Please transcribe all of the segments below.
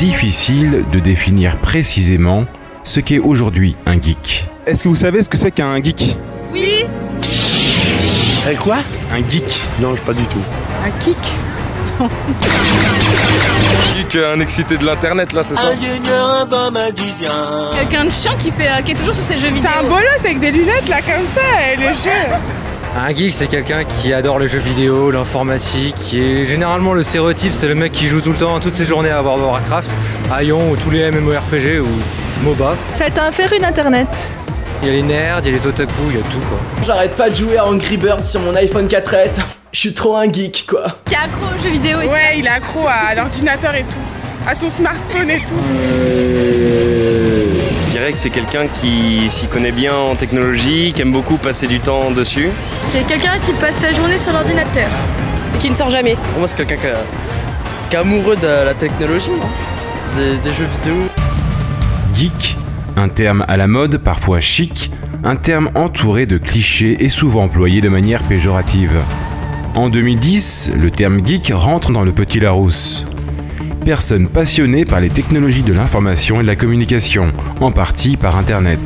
difficile de définir précisément ce qu'est aujourd'hui un geek. Est-ce que vous savez ce que c'est qu'un geek? Oui. Un quoi? Un geek. Non, pas du tout. Un geek? Geek, un excité de l'internet là, c'est ça? Quelqu'un de chiant qui est toujours sur ses jeux vidéo. C'est un bolos avec des lunettes là comme ça, et le jeu. Un geek, c'est quelqu'un qui adore les jeux vidéo, l'informatique, qui est généralement le stéréotype, c'est le mec qui joue tout le temps, toutes ses journées à World of Warcraft, à Ion ou tous les MMORPG ou MOBA. C'est un féru d'internet. Il y a les nerds, il y a les otaku, il y a tout quoi. J'arrête pas de jouer à Angry Birds sur mon iPhone 4S. Je suis trop un geek quoi. Qui est accro aux jeux vidéo et tout. Ouais, il est accro à l'ordinateur et tout. À son smartphone et tout. Je dirais que c'est quelqu'un qui s'y connaît bien en technologie, qui aime beaucoup passer du temps dessus. C'est quelqu'un qui passe sa journée sur l'ordinateur. Et qui ne sort jamais. Moi c'est quelqu'un qui est amoureux de la technologie, non des jeux vidéo. Geek, un terme à la mode, parfois chic, un terme entouré de clichés et souvent employé de manière péjorative. En 2010, le terme geek rentre dans le petit Larousse. Personne passionnée par les technologies de l'information et de la communication, en partie par Internet.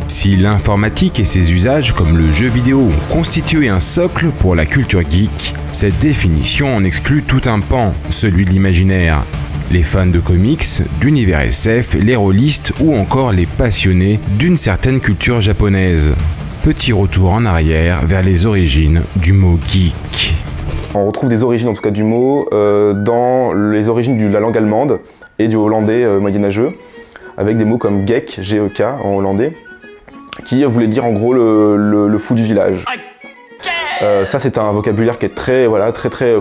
Si l'informatique et ses usages comme le jeu vidéo ont constitué un socle pour la culture geek, cette définition en exclut tout un pan, celui de l'imaginaire. Les fans de comics, d'univers SF, les rôlistes ou encore les passionnés d'une certaine culture japonaise. Petit retour en arrière vers les origines du mot geek. On retrouve des origines en tout cas du mot dans les origines de la langue allemande et du hollandais moyenâgeux, avec des mots comme gek, G-E-K en hollandais, qui voulait dire en gros le fou du village. Ça c'est un vocabulaire qui est très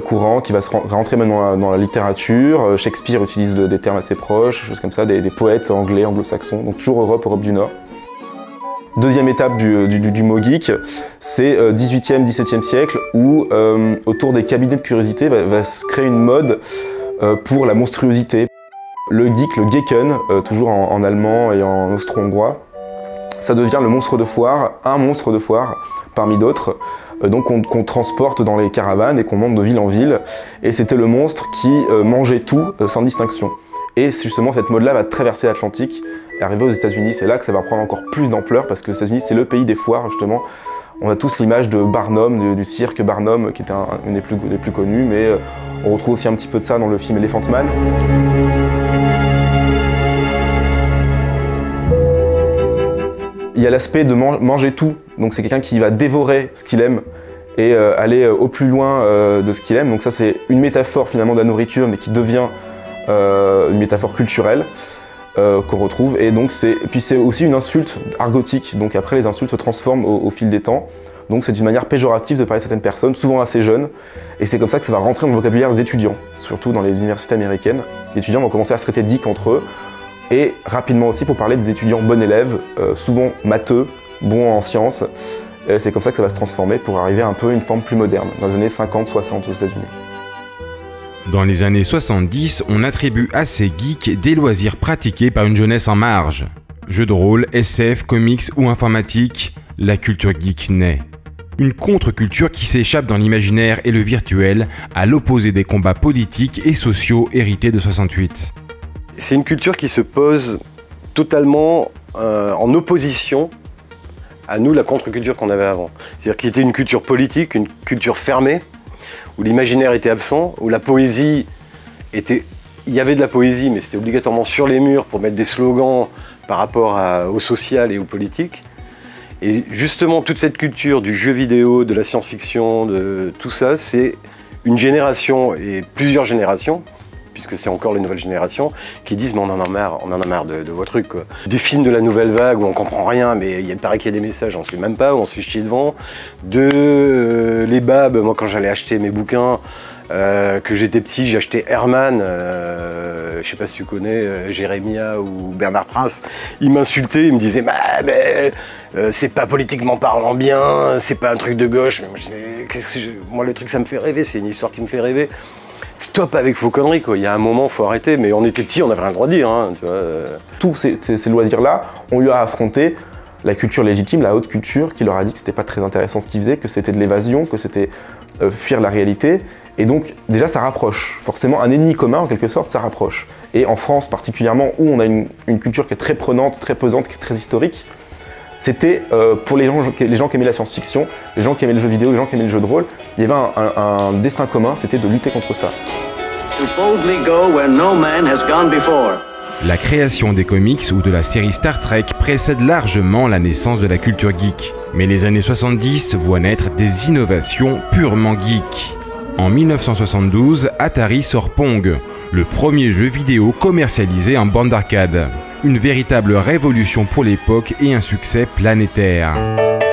courant, qui va se rentrer maintenant dans la littérature. Shakespeare utilise des termes assez proches, choses comme ça, des poètes anglais, anglo-saxons, donc toujours Europe du Nord. Deuxième étape du mot geek, c'est 18e, 17e siècle, où autour des cabinets de curiosité va se créer une mode pour la monstruosité. Le geek, le Geken, toujours en allemand et en austro-hongrois, ça devient le monstre de foire, un monstre de foire parmi d'autres, donc qu'on transporte dans les caravanes et qu'on monte de ville en ville. Et c'était le monstre qui mangeait tout sans distinction. Et justement, cette mode-là va traverser l'Atlantique et arriver aux États-Unis. C'est là que ça va prendre encore plus d'ampleur parce que les États-Unis, c'est le pays des foires, justement. On a tous l'image de Barnum, du cirque Barnum, qui était une des plus connues, mais on retrouve aussi un petit peu de ça dans le film Elephant Man. Il y a l'aspect de manger tout, donc c'est quelqu'un qui va dévorer ce qu'il aime et aller au plus loin de ce qu'il aime. Donc ça, c'est une métaphore finalement de la nourriture, mais qui devient une métaphore culturelle qu'on retrouve, et donc puis c'est aussi une insulte argotique, donc après les insultes se transforment au fil des temps, donc c'est une manière péjorative de parler de certaines personnes, souvent assez jeunes, et c'est comme ça que ça va rentrer dans le vocabulaire des étudiants, surtout dans les universités américaines. Les étudiants vont commencer à se traiter de geek entre eux, et rapidement aussi pour parler des étudiants bons élèves, souvent matheux, bons en sciences, c'est comme ça que ça va se transformer pour arriver à un peu une forme plus moderne, dans les années 50-60 aux États-Unis. Dans les années 70, on attribue à ces geeks des loisirs pratiqués par une jeunesse en marge. Jeux de rôle, SF, comics ou informatique, la culture geek naît. Une contre-culture qui s'échappe dans l'imaginaire et le virtuel, à l'opposé des combats politiques et sociaux hérités de 68. C'est une culture qui se pose totalement en opposition à nous, la contre-culture qu'on avait avant. C'est-à-dire qu'il était une culture politique, une culture fermée, où l'imaginaire était absent, où la poésie était... Il y avait de la poésie, mais c'était obligatoirement sur les murs pour mettre des slogans par rapport au social et au politique. Et justement, toute cette culture du jeu vidéo, de la science-fiction, de tout ça, c'est une génération et plusieurs générations, puisque c'est encore les nouvelles générations, qui disent « mais on en a marre de vos trucs, quoi ». Des films de la nouvelle vague où on comprend rien, mais il paraît qu'il y a des messages, on sait même pas, où on se fait chier devant. Les babes, moi quand j'allais acheter mes bouquins, que j'étais petit, j'achetais Herman, je sais pas si tu connais, Jérémia ou Bernard Prince, ils m'insultaient, ils me disaient « mais c'est pas politiquement parlant bien, c'est pas un truc de gauche ». Moi le truc ça me fait rêver, c'est une histoire qui me fait rêver. Stop avec vos conneries, quoi. Il y a un moment, faut arrêter, mais on était petits, on n'avait rien le droit de dire, hein, tu vois. Tous ces loisirs-là ont eu à affronter la culture légitime, la haute culture, qui leur a dit que c'était pas très intéressant ce qu'ils faisaient, que c'était de l'évasion, que c'était fuir la réalité. Et donc déjà ça rapproche, forcément un ennemi commun en quelque sorte, ça rapproche. Et en France particulièrement, où on a une culture qui est très prenante, très pesante, qui est très historique, c'était pour les gens qui aimaient la science-fiction, les gens qui aimaient le jeu vidéo, les gens qui aimaient le jeu de rôle, il y avait un destin commun, c'était de lutter contre ça. La création des comics ou de la série Star Trek précède largement la naissance de la culture geek. Mais les années 70 voient naître des innovations purement geek. En 1972, Atari sort Pong, le premier jeu vidéo commercialisé en bande d'arcade. Une véritable révolution pour l'époque et un succès planétaire.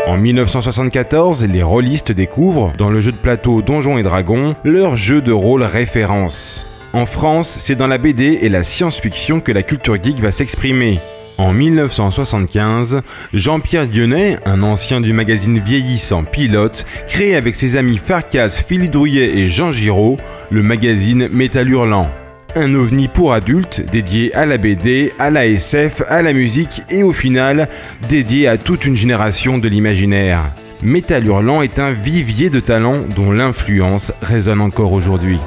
En 1974, les rôlistes découvrent, dans le jeu de plateau Donjons et Dragons, leur jeu de rôle référence. En France, c'est dans la BD et la science-fiction que la culture geek va s'exprimer. En 1975, Jean-Pierre Dionnet, un ancien du magazine vieillissant Pilote, crée avec ses amis Farkas, Philippe Drouillet et Jean Giraud le magazine Métal Hurlant. Un ovni pour adultes dédié à la BD, à la SF, à la musique et au final, dédié à toute une génération de l'imaginaire. Métal Hurlant est un vivier de talents dont l'influence résonne encore aujourd'hui.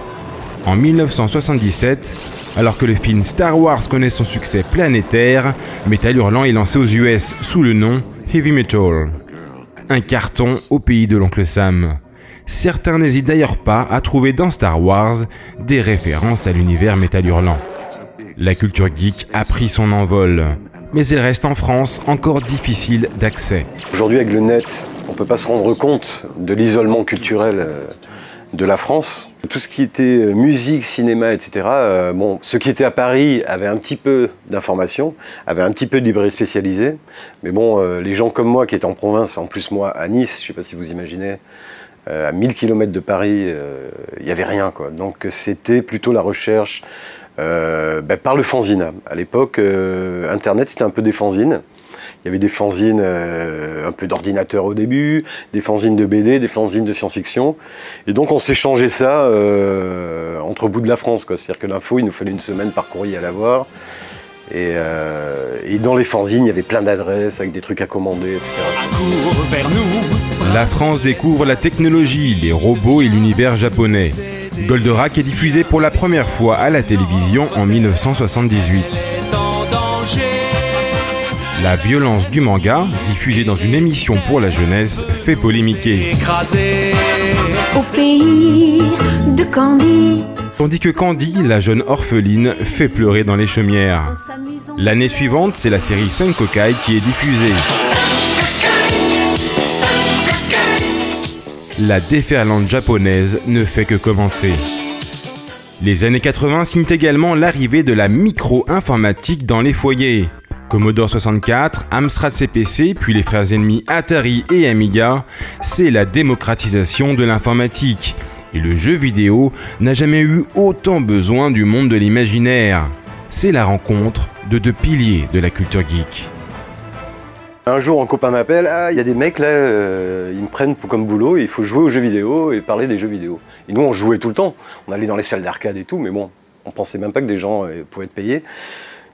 En 1977, alors que le film Star Wars connaît son succès planétaire, Métal Hurlant est lancé aux US sous le nom Heavy Metal. Un carton au pays de l'oncle Sam. Certains n'hésitent d'ailleurs pas à trouver dans Star Wars des références à l'univers Métal Hurlant. La culture geek a pris son envol, mais elle reste en France encore difficile d'accès. Aujourd'hui avec le net, on ne peut pas se rendre compte de l'isolement culturel de la France. Tout ce qui était musique, cinéma, etc. Bon, ceux qui étaient à Paris avaient un petit peu d'informations, avaient un petit peu de librairies spécialisées. Mais bon, les gens comme moi qui étaient en province, en plus moi à Nice, je ne sais pas si vous imaginez, à 1000 km de Paris, il n'y avait rien, quoi. Donc c'était plutôt la recherche par le fanzine. À l'époque, Internet c'était un peu des fanzines. Il y avait des fanzines un peu d'ordinateur au début, des fanzines de BD, des fanzines de science-fiction. Et donc on s'échangeait ça entre bouts de la France, quoi. C'est-à-dire que l'info, il nous fallait une semaine par courrier à l'avoir. Et dans les fanzines, il y avait plein d'adresses avec des trucs à commander, etc. La France découvre la technologie, les robots et l'univers japonais. Goldorak est diffusé pour la première fois à la télévision en 1978. La violence du manga, diffusée dans une émission pour la jeunesse, fait polémiquer. Au pays de Candy. Tandis que Candy, la jeune orpheline, fait pleurer dans les chaumières. L'année suivante, c'est la série Senkokai qui est diffusée. La déferlante japonaise ne fait que commencer. Les années 80 signent également l'arrivée de la micro-informatique dans les foyers. Commodore 64, Amstrad CPC, puis les frères ennemis Atari et Amiga, c'est la démocratisation de l'informatique. Et le jeu vidéo n'a jamais eu autant besoin du monde de l'imaginaire. C'est la rencontre de deux piliers de la culture geek. Un jour, un copain m'appelle, ah, il y a des mecs là, ils me prennent comme boulot, il faut jouer aux jeux vidéo et parler des jeux vidéo. Et nous, on jouait tout le temps. On allait dans les salles d'arcade et tout, mais bon, on pensait même pas que des gens pouvaient être payés.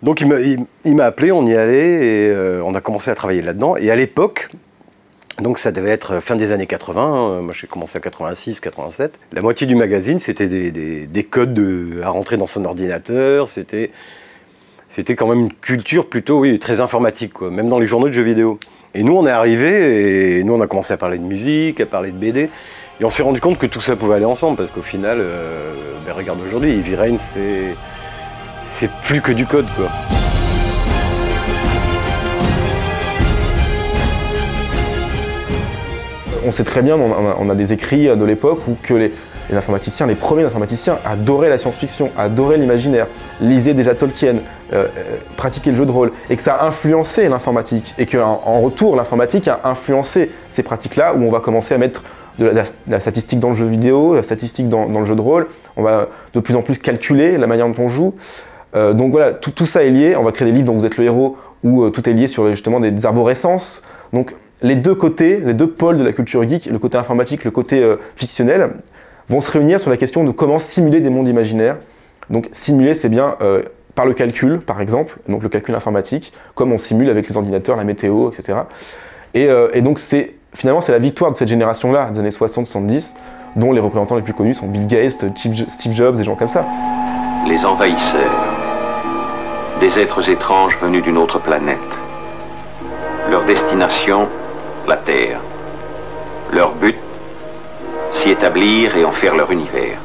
Donc il m'a appelé, on y allait et on a commencé à travailler là-dedans. Et à l'époque, donc ça devait être fin des années 80, moi j'ai commencé en 86, 87. La moitié du magazine, c'était des codes à rentrer dans son ordinateur, c'était quand même une culture plutôt, oui, très informatique, quoi, même dans les journaux de jeux vidéo. Et nous, on est arrivés et nous, on a commencé à parler de musique, à parler de BD. Et on s'est rendu compte que tout ça pouvait aller ensemble, parce qu'au final, regarde aujourd'hui, Heavy Rain, c'est plus que du code, quoi. On sait très bien, on a des écrits de l'époque où que les informaticiens, les premiers informaticiens, adoraient la science-fiction, adoraient l'imaginaire, lisaient déjà Tolkien, pratiquaient le jeu de rôle, et que ça a influencé l'informatique, et qu'en retour, l'informatique a influencé ces pratiques-là, où on va commencer à mettre de la statistique dans le jeu vidéo, la statistique dans le jeu de rôle, on va de plus en plus calculer la manière dont on joue. Donc voilà, tout ça est lié, on va créer des livres dont vous êtes le héros, où tout est lié sur justement des arborescences. Donc les deux côtés, les deux pôles de la culture geek, le côté informatique, le côté fictionnel, vont se réunir sur la question de comment simuler des mondes imaginaires. Donc simuler, c'est bien par le calcul, par exemple, donc le calcul informatique, comme on simule avec les ordinateurs, la météo, etc. Et donc finalement c'est la victoire de cette génération-là, des années 60-70, dont les représentants les plus connus sont Bill Gates, Steve Jobs, des gens comme ça. Les envahisseurs, des êtres étranges venus d'une autre planète. Leur destination, la Terre. Leur but, s'y établir et en faire leur univers.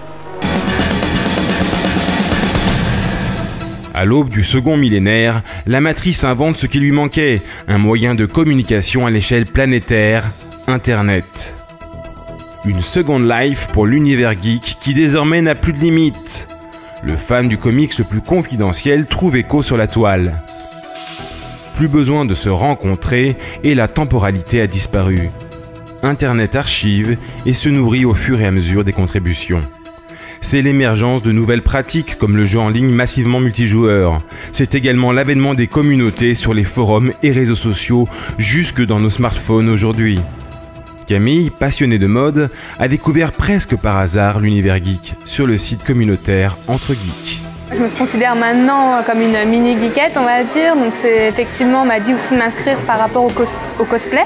À l'aube du second millénaire, la Matrice invente ce qui lui manquait, un moyen de communication à l'échelle planétaire, Internet. Une Second Life pour l'univers geek qui désormais n'a plus de limites. Le fan du comics le plus confidentiel trouve écho sur la toile. Plus besoin de se rencontrer et la temporalité a disparu. Internet archive et se nourrit au fur et à mesure des contributions. C'est l'émergence de nouvelles pratiques comme le jeu en ligne massivement multijoueur. C'est également l'avènement des communautés sur les forums et réseaux sociaux jusque dans nos smartphones aujourd'hui. Camille, passionnée de mode, a découvert presque par hasard l'univers geek sur le site communautaire Entre Geeks. Je me considère maintenant comme une mini geekette, on va dire. Donc c'est effectivement, on m'a dit aussi de m'inscrire par rapport au cosplay.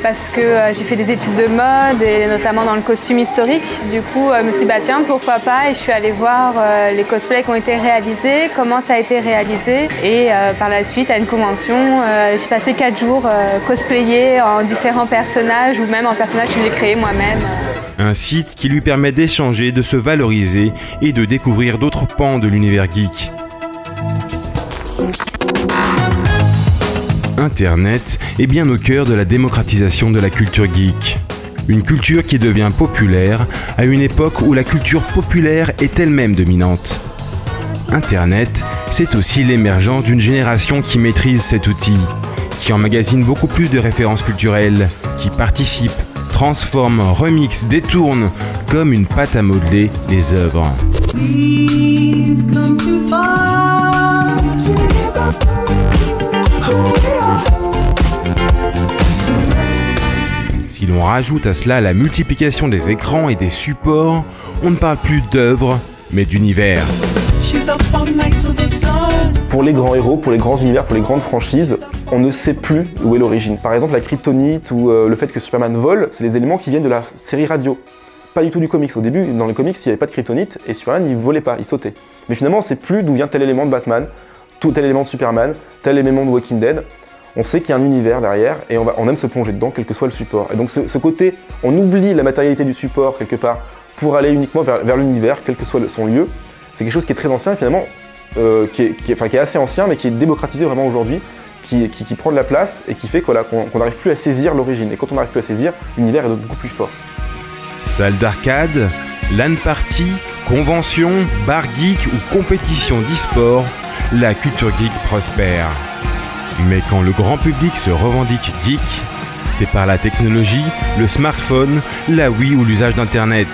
Parce que j'ai fait des études de mode et notamment dans le costume historique. Du coup, je me suis dit, bah tiens, pourquoi pas? Et je suis allée voir les cosplays qui ont été réalisés, comment ça a été réalisé. Et par la suite, à une convention, j'ai passé 4 jours cosplayés en différents personnages ou même en personnages que j'ai créés moi-même. Un site qui lui permet d'échanger, de se valoriser et de découvrir d'autres pans de l'univers geek. Internet est bien au cœur de la démocratisation de la culture geek. Une culture qui devient populaire à une époque où la culture populaire est elle-même dominante. Internet, c'est aussi l'émergence d'une génération qui maîtrise cet outil, qui emmagasine beaucoup plus de références culturelles, qui participe, transforme, remixe, détourne, comme une pâte à modeler les œuvres. Si l'on rajoute à cela la multiplication des écrans et des supports, on ne parle plus d'œuvres, mais d'univers. Pour les grands héros, pour les grands univers, pour les grandes franchises, on ne sait plus où est l'origine. Par exemple, la kryptonite ou le fait que Superman vole, c'est des éléments qui viennent de la série radio. Pas du tout du comics. Au début, dans les comics, il n'y avait pas de kryptonite et Superman, il volait pas, il sautait. Mais finalement, on ne sait plus d'où vient tel élément de Batman, tel élément de Superman, tel élément de Walking Dead. On sait qu'il y a un univers derrière et on aime se plonger dedans, quel que soit le support. Et donc ce côté, on oublie la matérialité du support quelque part pour aller uniquement vers l'univers, quel que soit son lieu. C'est quelque chose qui est très ancien et finalement, qui est assez ancien, mais qui est démocratisé vraiment aujourd'hui, qui prend de la place et qui fait qu'on n'arrive plus à saisir l'origine. Et quand on n'arrive plus à saisir, l'univers est beaucoup plus fort. Salle d'arcade, LAN party, convention, bar geek ou compétition d'e-sport, la culture geek prospère. Mais quand le grand public se revendique geek, c'est par la technologie, le smartphone, la Wii ou l'usage d'Internet.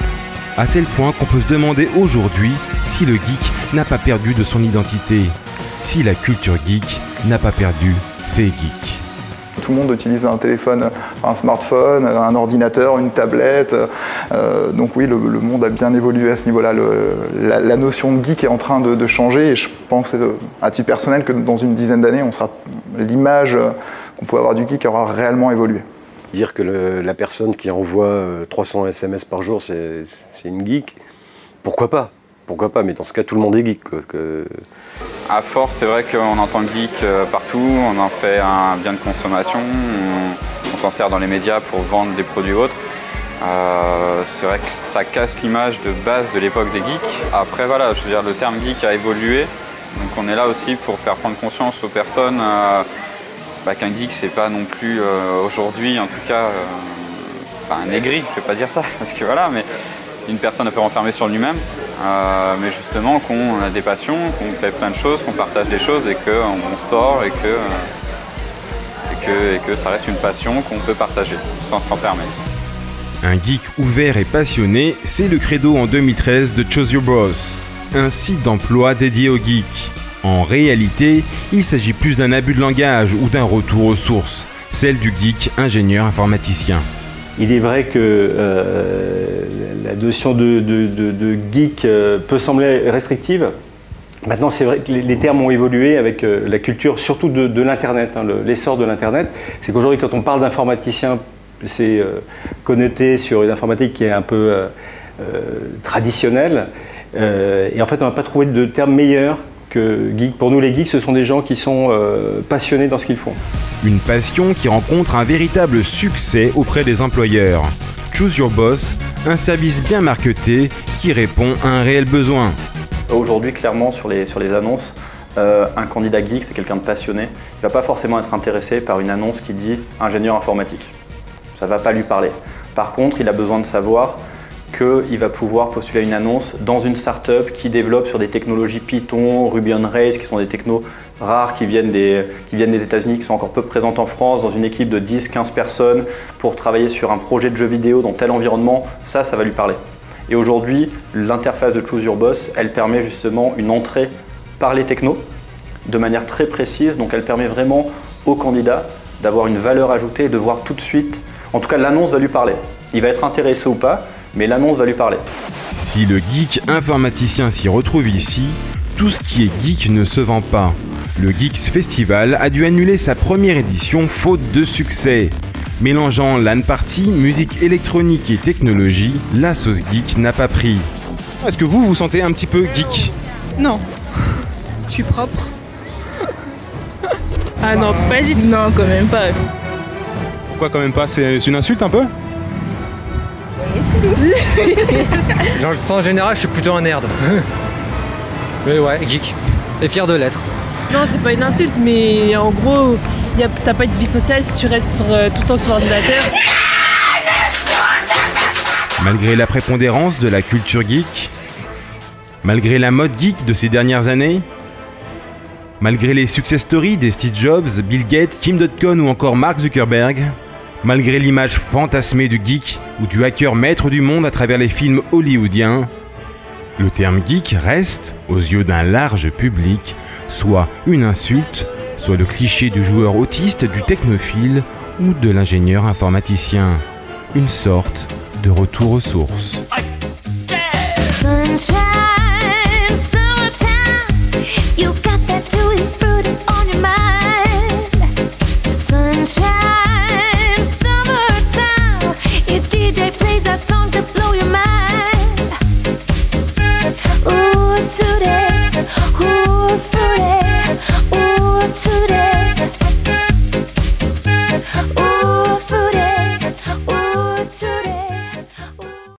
À tel point qu'on peut se demander aujourd'hui si le geek n'a pas perdu de son identité, si la culture geek n'a pas perdu ses geeks. Tout le monde utilise un téléphone, un smartphone, un ordinateur, une tablette. Donc oui, le monde a bien évolué à ce niveau-là. La notion de geek est en train de changer et je pense à titre personnel que dans une dizaine d'années, l'image qu'on peut avoir du geek aura réellement évolué. Dire que la personne qui envoie 300 SMS par jour, c'est une geek, pourquoi pas? Pourquoi pas, mais dans ce cas, tout le monde est geek. À force, c'est vrai qu'on entend geek partout, on en fait un bien de consommation, on s'en sert dans les médias pour vendre des produits autres. C'est vrai que ça casse l'image de base de l'époque des geeks. Après, voilà, je veux dire, le terme geek a évolué, donc on est là aussi pour faire prendre conscience aux personnes qu'un geek, c'est pas non plus aujourd'hui, en tout cas, un aigri, je vais pas dire ça, parce que voilà, mais une personne un peu renfermée sur lui-même. Mais justement qu'on a des passions, qu'on fait plein de choses, qu'on partage des choses et qu'on sort et que ça reste une passion qu'on peut partager sans s'enfermer. Un geek ouvert et passionné, c'est le credo en 2013 de Choose Your Boss, un site d'emploi dédié aux geeks. En réalité, il s'agit plus d'un abus de langage ou d'un retour aux sources, celle du geek ingénieur informaticien. Il est vrai que la notion de geek peut sembler restrictive, Maintenant, c'est vrai que les termes ont évolué avec la culture, surtout de l'Internet, hein, l'essor de l'Internet. C'est qu'aujourd'hui, quand on parle d'informaticien, c'est connoté sur une informatique qui est un peu traditionnelle. Et en fait, on n'a pas trouvé de terme meilleur que geek. Pour nous, les geeks, ce sont des gens qui sont passionnés dans ce qu'ils font. Une passion qui rencontre un véritable succès auprès des employeurs. Choose Your Boss, un service bien marketé qui répond à un réel besoin. Aujourd'hui, clairement, sur les annonces, un candidat geek, c'est quelqu'un de passionné. Il ne va pas forcément être intéressé par une annonce qui dit « ingénieur informatique ». Ça ne va pas lui parler. Par contre, il a besoin de savoir qu'il va pouvoir postuler à une annonce dans une start-up qui développe sur des technologies Python, Ruby on Rails, qui sont des technos rares, qui viennent des États-Unis, qui sont encore peu présentes en France, dans une équipe de 10-15 personnes pour travailler sur un projet de jeu vidéo dans tel environnement. Ça va lui parler. Et aujourd'hui, l'interface de Choose Your Boss, elle permet justement une entrée par les technos de manière très précise. Donc elle permet vraiment au candidat d'avoir une valeur ajoutée et de voir tout de suite, en tout cas l'annonce va lui parler. Il va être intéressé ou pas, mais l'annonce va lui parler. Si le geek informaticien s'y retrouve ici, tout ce qui est geek ne se vend pas. Le Geeks Festival a dû annuler sa première édition faute de succès. Mélangeant LAN party, musique électronique et technologie, la sauce geek n'a pas pris. Est-ce que vous vous sentez un petit peu geek? Non. Je suis propre. Ah non, pas du tout. Non, quand même pas. Pourquoi quand même pas? C'est une insulte un peu? Dans le sens général, je suis plutôt un nerd. Mais ouais, geek. Et fier de l'être. Non, c'est pas une insulte, mais en gros, t'as pas de vie sociale si tu restes tout le temps sur l'ordinateur. Malgré la prépondérance de la culture geek, malgré la mode geek de ces dernières années, malgré les success stories des Steve Jobs, Bill Gates, Kim Dotcom ou encore Mark Zuckerberg, malgré l'image fantasmée du geek ou du hacker maître du monde à travers les films hollywoodiens, le terme geek reste, aux yeux d'un large public, soit une insulte, soit le cliché du joueur autiste, du technophile ou de l'ingénieur informaticien. Une sorte de retour aux sources. Sunshine.